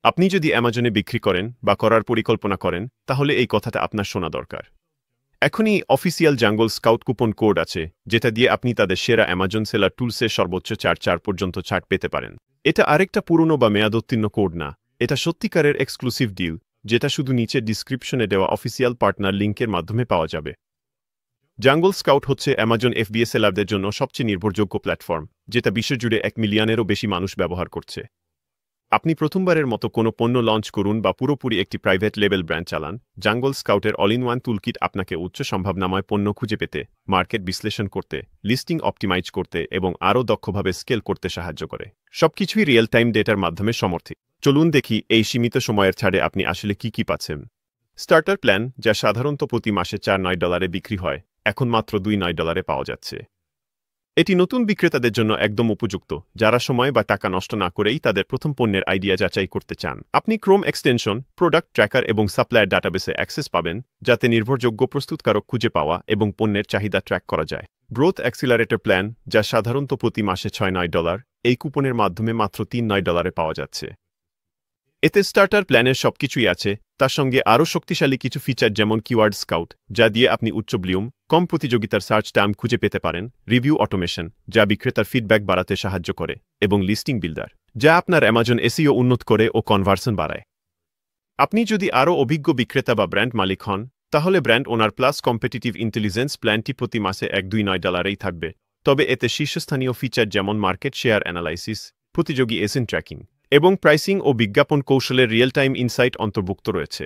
আপনি যদি অ্যামাজনে বিক্রি করেন বা করার পরিকল্পনা করেন, তাহলে এই কথাটা আপনার শোনা দরকার। এখনই official jungle scout coupon code আছে, যেটা দিয়ে আপনি তাদের সেরা অ্যামাজন সেলার টুলসে সর্বোচ্চ 4 পর্যন্ত ছাড় পেতে পারেন। এটা আরেকটা পুরনো বা মেয়াদোত্তীর্ণ কোড না, এটা সত্যিকারের এক্সক্লুসিভ ডিল, যেটা শুধু নিচের ডিসক্রিপশনে দেওয়া অফিসিয়াল পার্টনার লিঙ্কের মাধ্যমে পাওয়া যাবে। জাঙ্গল স্কাউট হচ্ছে অ্যামাজন এফবিএ সেলারদের জন্য সবচেয়ে নির্ভরযোগ্য প্ল্যাটফর্ম, যেটা বিশ্বজুড়ে 1 মিলিয়নেরও বেশি মানুষ ব্যবহার করছে। আপনি প্রথমবারের মতো কোনো পণ্য লঞ্চ করুন বা পুরোপুরি একটি প্রাইভেট লেবেল ব্র্যান্ড চালান, জাঙ্গল স্কাউটের অল ইন ওয়ান টুলকিট আপনাকে উচ্চ সম্ভাবনাময় পণ্য খুঁজে পেতে, মার্কেট বিশ্লেষণ করতে, লিস্টিং অপটিমাইজ করতে এবং আরও দক্ষভাবে স্কেল করতে সাহায্য করে। সবকিছুই রিয়েল টাইম ডেটার মাধ্যমে সমর্থিত। চলুন দেখি এই সীমিত সময়ের ছাড়ে আপনি আসলে কি পাচ্ছেন। স্টার্টার প্ল্যান, যা সাধারণত প্রতি মাসে $4 বিক্রি হয়, এখন মাত্র $2 পাওয়া যাচ্ছে। এটি নতুন বিক্রেতাদের জন্য একদম উপযুক্ত, যারা সময় বা টাকা নষ্ট না করেই তাদের প্রথম পণ্যের আইডিয়া যাচাই করতে চান। আপনি ক্রোম এক্সটেনশন, প্রোডাক্ট ট্র্যাকার এবং সাপ্লায়ার ডাটাবেসে অ্যাক্সেস পাবেন, যাতে নির্ভরযোগ্য প্রস্তুতকারক খুঁজে পাওয়া এবং পণ্যের চাহিদা ট্র্যাক করা যায়। গ্রোথ অ্যাক্সিলারেটর প্ল্যান, যা সাধারণত প্রতি মাসে $6, এই কুপনের মাধ্যমে মাত্র $3 পাওয়া যাচ্ছে। এতে স্টার্টার প্ল্যানের সবকিছুই আছে, তার সঙ্গে আরও শক্তিশালী কিছু ফিচার যেমন কিওয়ার্ড স্কাউট, যা দিয়ে আপনি উচ্চ ভলিউম, কম প্রতিযোগিতার সার্চ টার্ম খুঁজে পেতে পারেন, রিভিউ অটোমেশন, যা বিক্রেতার ফিডব্যাক বাড়াতে সাহায্য করে, এবং লিস্টিং বিল্ডার, যা আপনার অ্যামাজন এসইও উন্নত করে ও কনভার্সন বাড়ায়। আপনি যদি আরও অভিজ্ঞ বিক্রেতা বা ব্র্যান্ড মালিক হন, তাহলে ব্র্যান্ড ওনার প্লাস কম্পিটিটিভ ইন্টেলিজেন্স প্ল্যানটি প্রতি মাসে $1-2 থাকবে, তবে এতে শীর্ষস্থানীয় ফিচার যেমন মার্কেট শেয়ার অ্যানালাইসিস, প্রতিযোগী এজেন্ট ট্র্যাকিং এবং প্রাইসিং ও বিজ্ঞাপন কৌশলের রিয়েল টাইম ইনসাইট অন্তর্ভুক্ত রয়েছে।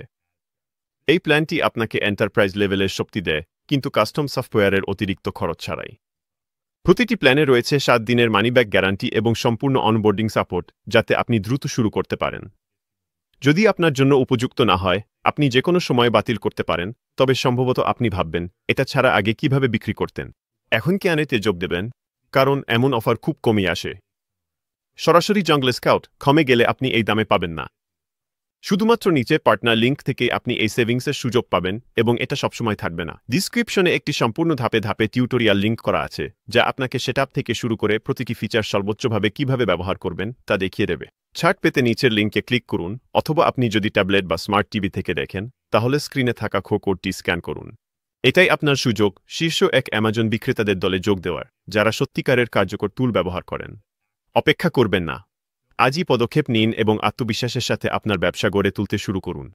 এই প্ল্যানটি আপনাকে এন্টারপ্রাইজ লেভেলের শক্তি দেয়, কিন্তু কাস্টম সফটওয়্যারের অতিরিক্ত খরচ ছাড়াই। প্রতিটি প্ল্যানে রয়েছে 7 দিনের মানিব্যাক গ্যারান্টি এবং সম্পূর্ণ অনবোর্ডিং সাপোর্ট, যাতে আপনি দ্রুত শুরু করতে পারেন। যদি আপনার জন্য উপযুক্ত না হয়, আপনি যে কোনো সময় বাতিল করতে পারেন, তবে সম্ভবত আপনি ভাববেন, এটা ছাড়া আগে কিভাবে বিক্রি করতেন। এখন কি আনেতে যোগ দেবেন? কারণ এমন অফার খুব কমই আসে। সরাসরি জাঙ্গল স্কাউট কমে গেলে আপনি এই দামে পাবেন না। শুধুমাত্র নিচে পার্টনার লিঙ্ক থেকে আপনি এই সেভিংসের সুযোগ পাবেন, এবং এটা সবসময় থাকবে না। ডিসক্রিপশনে একটি সম্পূর্ণ ধাপে ধাপে টিউটোরিয়াল লিঙ্ক করা আছে, যা আপনাকে সেটআপ থেকে শুরু করে প্রতিটি ফিচার সর্বোচ্চভাবে কিভাবে ব্যবহার করবেন তা দেখিয়ে দেবে। ছাড় পেতে নিচের লিঙ্কে ক্লিক করুন, অথবা আপনি যদি ট্যাবলেট বা স্মার্ট টিভি থেকে দেখেন, তাহলে স্ক্রিনে থাকা কোডটি স্ক্যান করুন। এটাই আপনার সুযোগ শীর্ষ 1 অ্যামাজন বিক্রেতাদের দলে যোগ দেওয়ার, যারা সত্যিকারের কার্যকর টুল ব্যবহার করেন। অপেক্ষা করবেন না, আজই পদক্ষেপ নিন এবং আত্মবিশ্বাসের সাথে আপনার ব্যবসা গড়ে তুলতে শুরু করুন।